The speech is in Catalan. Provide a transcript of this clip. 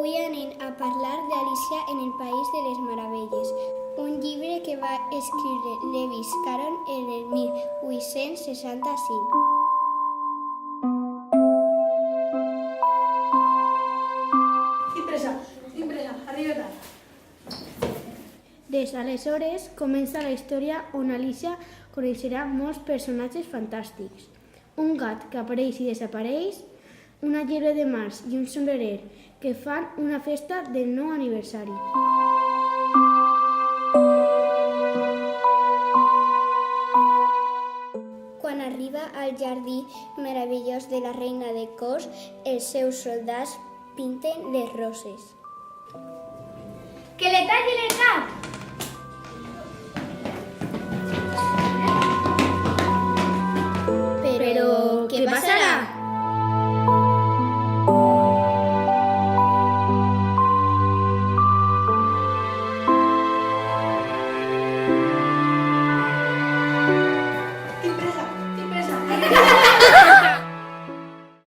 Avui anem a parlar d'Alícia en el País de les Meravelles, un llibre que va escriure Lewis Carroll en el 1865. Tinc pressa, arriba tard. Des d'aleshores comença la història on Alícia coneixerà molts personatges fantàstics. Un gat que apareix i desapareix, una llebre de març i un sombrerer que fan una festa del 9 aniversari. Quan arriba al jardí meravellós de la reina de Cos, els seus soldats pinten les roses. Que le tallin el cap! Però què passarà?